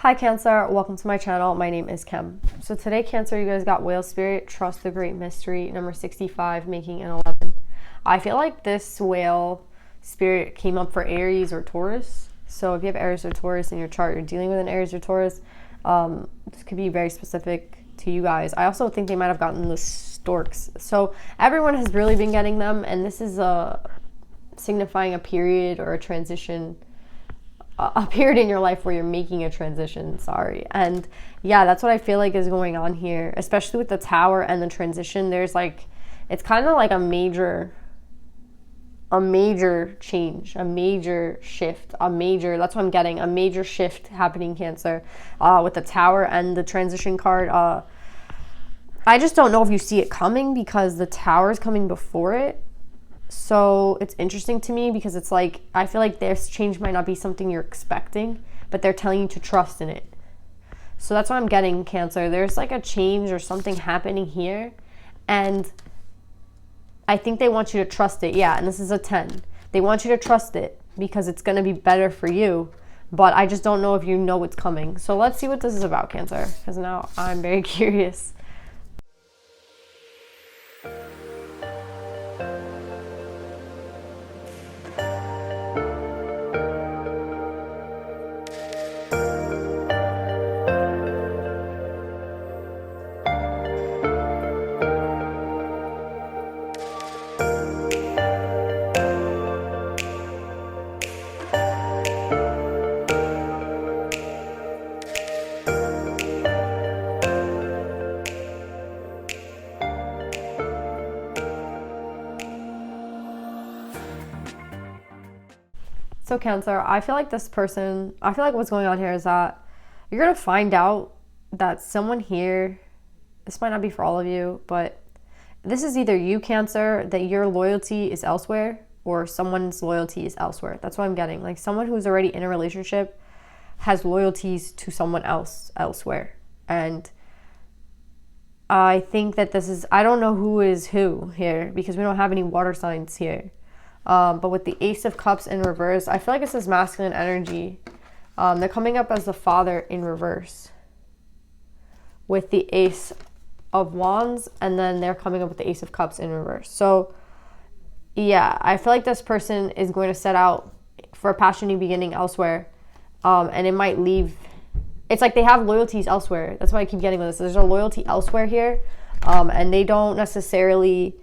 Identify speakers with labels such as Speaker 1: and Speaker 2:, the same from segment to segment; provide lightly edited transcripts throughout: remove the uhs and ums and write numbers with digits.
Speaker 1: Hi Cancer, welcome to my channel. My name is Kim. So today Cancer, you guys got Whale Spirit, Trust the Great Mystery, number 65, making an 11. I feel like this Whale Spirit came up for Aries or Taurus. So if you have Aries or Taurus in your chart, you're dealing with an Aries or Taurus, this could be very specific to you guys. I also think they might have gotten the storks. So everyone has really been getting them, and this is signifying a period or a transition, a period in your life where you're making a transition, and yeah, that's what I feel like is going on here, especially with the Tower and the transition. There's like, it's kind of like a major change, a major shift, that's what I'm getting, a major shift happening, Cancer, with the Tower and the transition card. I just don't know if you see it coming because the Tower is coming before it. So it's interesting to me because it's like, I feel like this change might not be something you're expecting, but they're telling you to trust in it. So that's what I'm getting, Cancer. There's like a change or something happening here, and I think they want you to trust it. Yeah, and this is a 10. They want you to trust it because it's going to be better for you, but I just don't know if you know what's coming. So let's see what this is about, Cancer, because now I'm very curious. So Cancer, I feel like what's going on here is that you're going to find out that someone here, this might not be for all of you, but this is either you, Cancer, that your loyalty is elsewhere, or someone's loyalty is elsewhere. That's what I'm getting. Like someone who's already in a relationship has loyalties to someone else elsewhere. And I think that I don't know who is who here because we don't have any water signs here. But with the Ace of Cups in reverse, I feel like this is masculine energy. They're coming up as the Father in reverse with the Ace of Wands, and then they're coming up with the Ace of Cups in reverse. So yeah, I feel like this person is going to set out for a passionate beginning elsewhere, and it might leave. It's like they have loyalties elsewhere. That's why I keep getting with this. There's a loyalty elsewhere here, and they don't necessarily...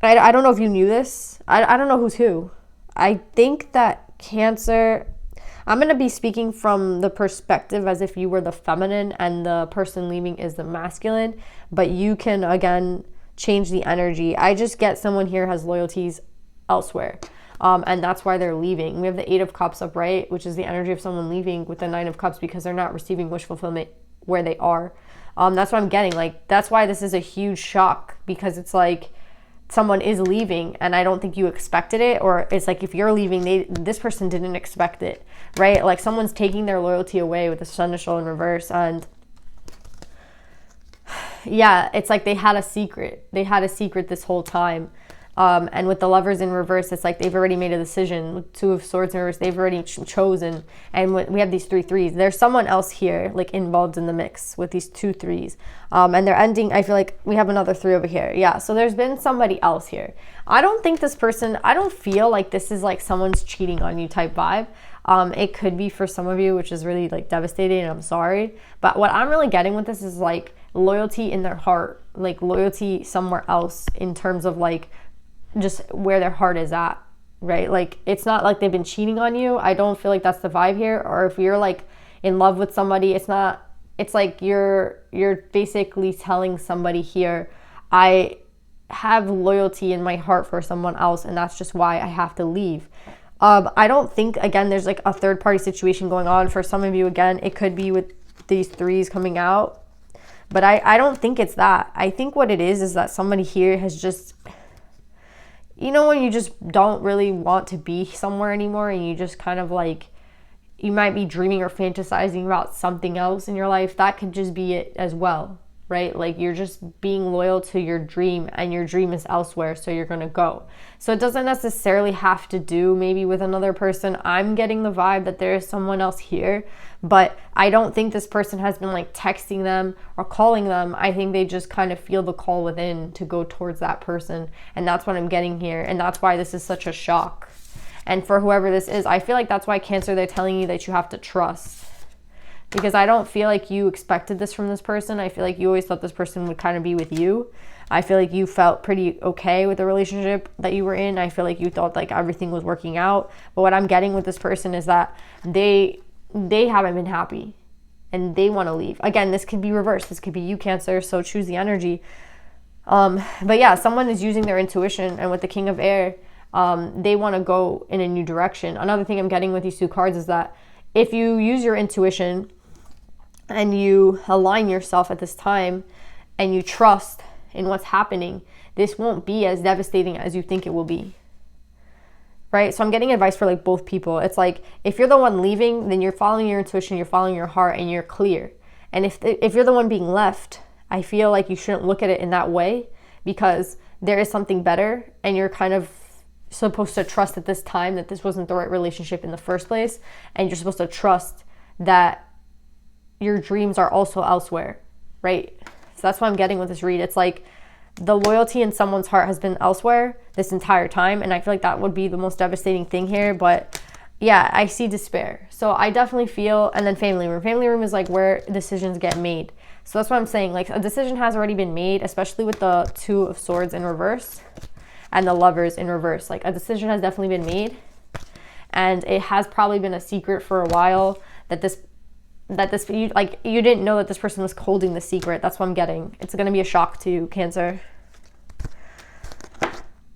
Speaker 1: I don't know if you knew this. I don't know who's who. I think that Cancer, I'm going to be speaking from the perspective as if you were the feminine and the person leaving is the masculine, but you can, again, change the energy. I just get someone here has loyalties elsewhere, and that's why they're leaving. We have the Eight of Cups upright, which is the energy of someone leaving, with the Nine of Cups because they're not receiving wish fulfillment where they are. That's what I'm getting. Like, that's why this is a huge shock, because it's like, someone is leaving and I don't think you expected it, or it's like if you're leaving, this person didn't expect it, right? Like someone's taking their loyalty away with the Sun to in reverse, and yeah, it's like they had a secret this whole time. And with the Lovers in reverse, it's like they've already made a decision. With Two of Swords in reverse, they've already chosen. And we have these 3 threes. There's someone else here, like involved in the mix with these 2 threes. And they're ending, I feel like we have another 3 over here. Yeah, so there's been somebody else here. I don't feel like this is like someone's cheating on you type vibe. It could be for some of you, which is really like devastating, and I'm sorry. But what I'm really getting with this is like loyalty in their heart, like loyalty somewhere else in terms of like, just where their heart is at, right? Like it's not like they've been cheating on you. I don't feel like that's the vibe here. Or if you're like in love with somebody, it's like you're basically telling somebody here, I have loyalty in my heart for someone else, and that's just why I have to leave. I don't think, again, there's like a third party situation going on for some of you. Again, it could be with these 3s coming out, but I don't think it's that. I think what it is that somebody here has just, you know, when you just don't really want to be somewhere anymore, and you just kind of like, you might be dreaming or fantasizing about something else in your life. That could just be it as well. right? Like you're just being loyal to your dream, and your dream is elsewhere, so you're going to go. So it doesn't necessarily have to do maybe with another person. I'm getting the vibe that there is someone else here, but I don't think this person has been like texting them or calling them. I think they just kind of feel the call within to go towards that person, and that's what I'm getting here, and that's why this is such a shock. And for whoever this is, I feel like that's why, Cancer, they're telling you that you have to trust. Because I don't feel like you expected this from this person. I feel like you always thought this person would kind of be with you. I feel like you felt pretty okay with the relationship that you were in. I feel like you thought like everything was working out. But what I'm getting with this person is that they haven't been happy and they want to leave. Again, this could be reversed. This could be you, Cancer, so choose the energy. But yeah, someone is using their intuition, and with the King of Air, they want to go in a new direction. Another thing I'm getting with these two cards is that if you use your intuition and you align yourself at this time and you trust in what's happening, this won't be as devastating as you think it will be, right? So I'm getting advice for like both people. It's like, if you're the one leaving, then you're following your intuition, you're following your heart, and you're clear. And if you're the one being left, I feel like you shouldn't look at it in that way, because there is something better, and you're kind of supposed to trust at this time that this wasn't the right relationship in the first place, and you're supposed to trust that your dreams are also elsewhere, right? So that's what I'm getting with this read. It's like the loyalty in someone's heart has been elsewhere this entire time, and I feel like that would be the most devastating thing here. But yeah, I see despair. So I definitely feel, and then family room. Family room is like where decisions get made. So that's what I'm saying. Like a decision has already been made, especially with the Two of Swords in reverse and the Lovers in reverse. Like a decision has definitely been made, and it has probably been a secret for a while that you didn't know that this person was holding the secret. That's what I'm getting. It's going to be a shock to you, Cancer.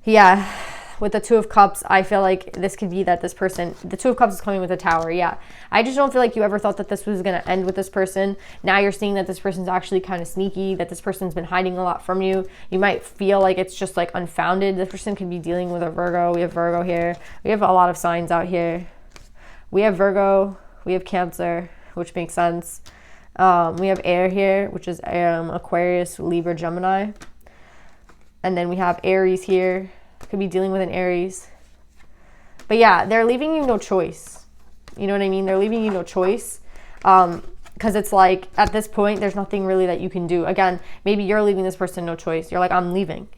Speaker 1: Yeah, with the Two of Cups, I feel like this could be that this person, the Two of Cups is coming with a Tower. Yeah, I just don't feel like you ever thought that this was going to end with this person. Now you're seeing that this person's actually kind of sneaky, that this person's been hiding a lot from you. You might feel like it's just like unfounded. This person could be dealing with a Virgo. We have Virgo here. We have a lot of signs out here. We have Virgo. We have Cancer, which makes sense. We have air here, which is Aquarius, Libra, Gemini. And then we have Aries here. Could be dealing with an Aries. But yeah, they're leaving you no choice. You know what I mean? They're leaving you no choice. Because it's like, at this point, there's nothing really that you can do. Again, maybe you're leaving this person no choice. You're like, I'm leaving.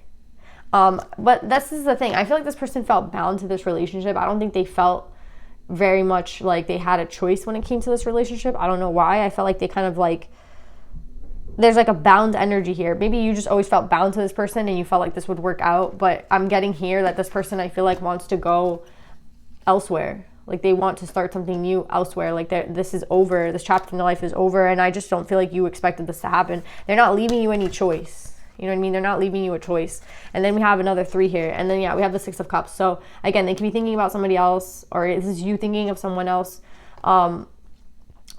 Speaker 1: But this is the thing. I feel like this person felt bound to this relationship. I don't think they felt very much like they had a choice when it came to this relationship. I don't know why. I felt like they kind of like, there's like a bound energy here. Maybe you just always felt bound to this person and you felt like this would work out, but I'm getting here that this person, I feel like, wants to go elsewhere. Like they want to start something new elsewhere. Like this is over. This chapter in their life is over, and I just don't feel like you expected this to happen. They're not leaving you any choice. You know what I mean? They're not leaving you a choice. And then we have another 3 here. And then, yeah, we have the 6 of Cups. So, again, they can be thinking about somebody else, or this is you thinking of someone else. But,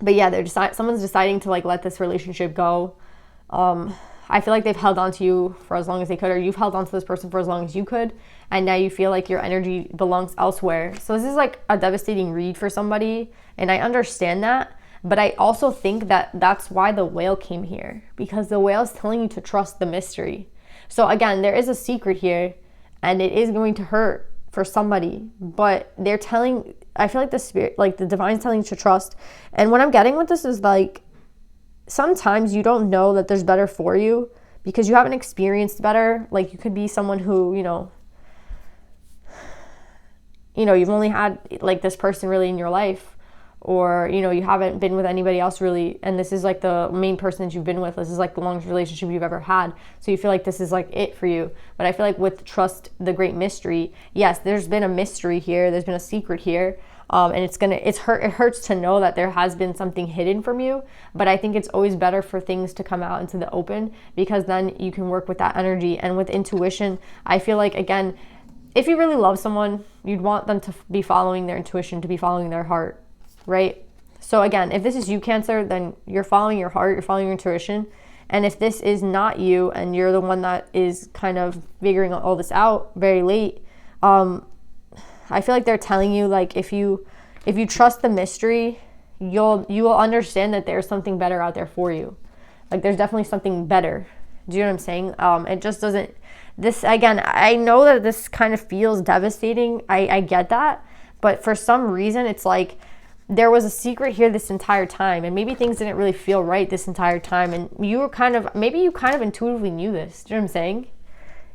Speaker 1: yeah, someone's deciding to, like, let this relationship go. I feel like they've held on to you for as long as they could, or you've held on to this person for as long as you could. And now you feel like your energy belongs elsewhere. So this is, like, a devastating read for somebody. And I understand that. But I also think that that's why the Whale came here, because the Whale is telling you to trust the mystery. So again, there is a secret here, and it is going to hurt for somebody, but they're telling, I feel like the spirit, like the divine's telling you to trust. And what I'm getting with this is like, sometimes you don't know that there's better for you because you haven't experienced better. Like you could be someone who, you know, you've only had like this person really in your life, or, you know, you haven't been with anybody else really, and this is like the main person that you've been with. This is like the longest relationship you've ever had. So you feel like this is like it for you. But I feel like with trust, the great mystery, yes, there's been a mystery here. There's been a secret here. And it hurts to know that there has been something hidden from you. But I think it's always better for things to come out into the open, because then you can work with that energy. And with intuition, I feel like, again, if you really love someone, you'd want them to be following their intuition, to be following their heart. Right? So again, if this is you, Cancer, then you're following your heart, you're following your intuition. And if this is not you, and you're the one that is kind of figuring all this out very late, I feel like they're telling you, like, if you trust the mystery, you will understand that there's something better out there for you. Like there's definitely something better. Do you know what I'm saying? It just doesn't, this, again, I know that this kind of feels devastating. I get that. But for some reason, it's like there was a secret here this entire time. And maybe things didn't really feel right this entire time. And you were kind of, maybe you kind of intuitively knew this. Do you know what I'm saying?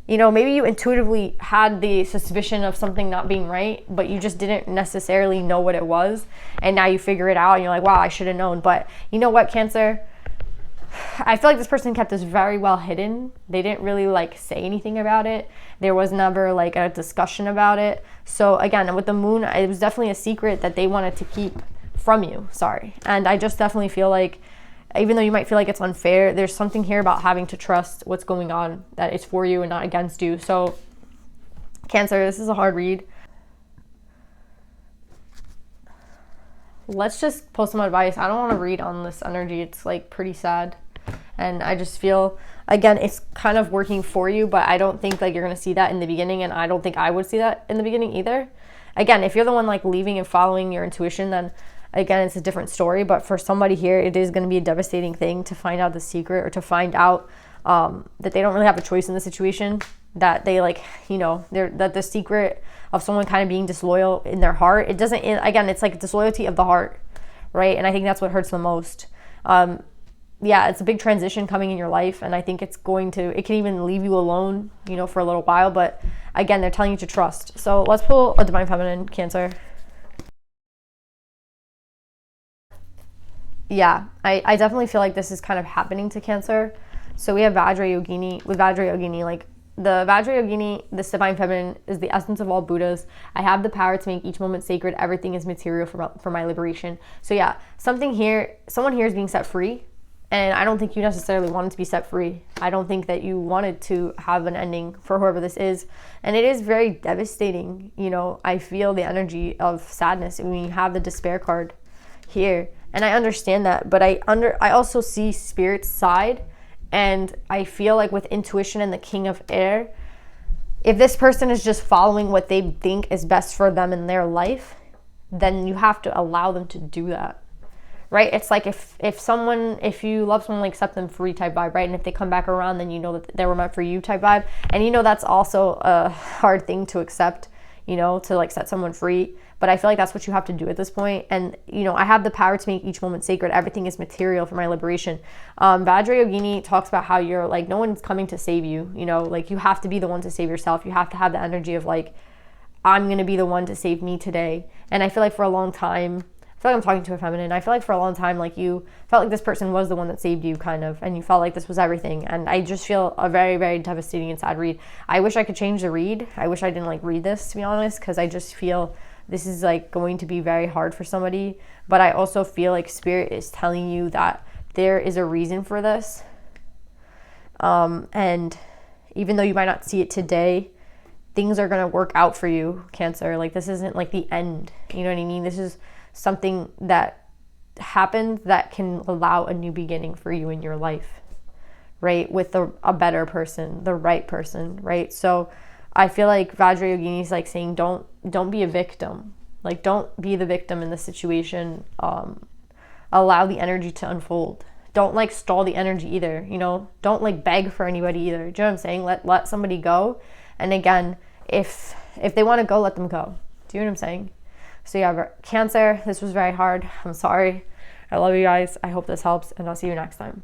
Speaker 1: You know, maybe you intuitively had the suspicion of something not being right, but you just didn't necessarily know what it was. And now you figure it out and you're like, wow, I should have known. But you know what, Cancer? I feel like this person kept this very well hidden. They didn't really like say anything about it. There was never like a discussion about it. So again, with the moon, it was definitely a secret that they wanted to keep from you. Sorry. And I just definitely feel like, even though you might feel like it's unfair, there's something here about having to trust what's going on, that it's for you and not against you. So Cancer, this is a hard read. Let's just post some advice. I don't want to read on this energy. It's like pretty sad. And I just feel, again, it's kind of working for you, but I don't think like you're going to see that in the beginning. And I don't think I would see that in the beginning either. Again, if you're the one like leaving and following your intuition, then again, it's a different story. But for somebody here, it is going to be a devastating thing to find out the secret, or to find out that they don't really have a choice in the situation, that they like, you know, that the secret of someone kind of being disloyal in their heart, it doesn't, again, it's like disloyalty of the heart, right? And I think that's what hurts the most. Yeah, it's a big transition coming in your life, and I think it can even leave you alone, you know, for a little while. But again, they're telling you to trust. So let's pull a Divine Feminine, Cancer. Yeah, I definitely feel like this is kind of happening to Cancer. So we have Vajrayogini. With Vajrayogini, like the Vajrayogini, this Divine Feminine, is the essence of all Buddhas. I have the power to make each moment sacred. Everything is material for my liberation. So yeah, someone here is being set free. And I don't think you necessarily wanted to be set free. I don't think that you wanted to have an ending for whoever this is. And it is very devastating. You know, I feel the energy of sadness when you have the despair card here. And I understand that. But I also see Spirit's side. And I feel like with intuition and the King of Air, if this person is just following what they think is best for them in their life, then you have to allow them to do that. Right? It's like if you love someone, like set them free type vibe, right? And if they come back around, then you know that they were meant for you type vibe. And you know that's also a hard thing to accept, you know, to like set someone free. But I feel like that's what you have to do at this point. And, you know, I have the power to make each moment sacred. Everything is material for my liberation. Vajrayogini talks about how you're like, no one's coming to save you. You know, like you have to be the one to save yourself. You have to have the energy of like, I'm going to be the one to save me today. And I feel like for a long time, I feel like I'm talking to a feminine. I feel like for a long time, like you felt like this person was the one that saved you, kind of, and you felt like this was everything. And I just feel a very, very devastating and sad read. I wish I could change the read. I wish I didn't like read this, to be honest, because I just feel this is like going to be very hard for somebody. But I also feel like Spirit is telling you that there is a reason for this. And even though you might not see it today, things are going to work out for you, Cancer. Like this isn't like the end. You know what I mean? This is something that happened that can allow a new beginning for you in your life, right? With a better person, the right person, right? So I feel like Vajrayogini is like saying, don't be a victim. Like, don't be the victim in the situation. Allow the energy to unfold. Don't like stall the energy either, you know? Don't like beg for anybody either. Do you know what I'm saying? Let somebody go. And again, if they want to go, let them go. Do you know what I'm saying? So yeah, Cancer, this was very hard. I'm sorry. I love you guys. I hope this helps, and I'll see you next time.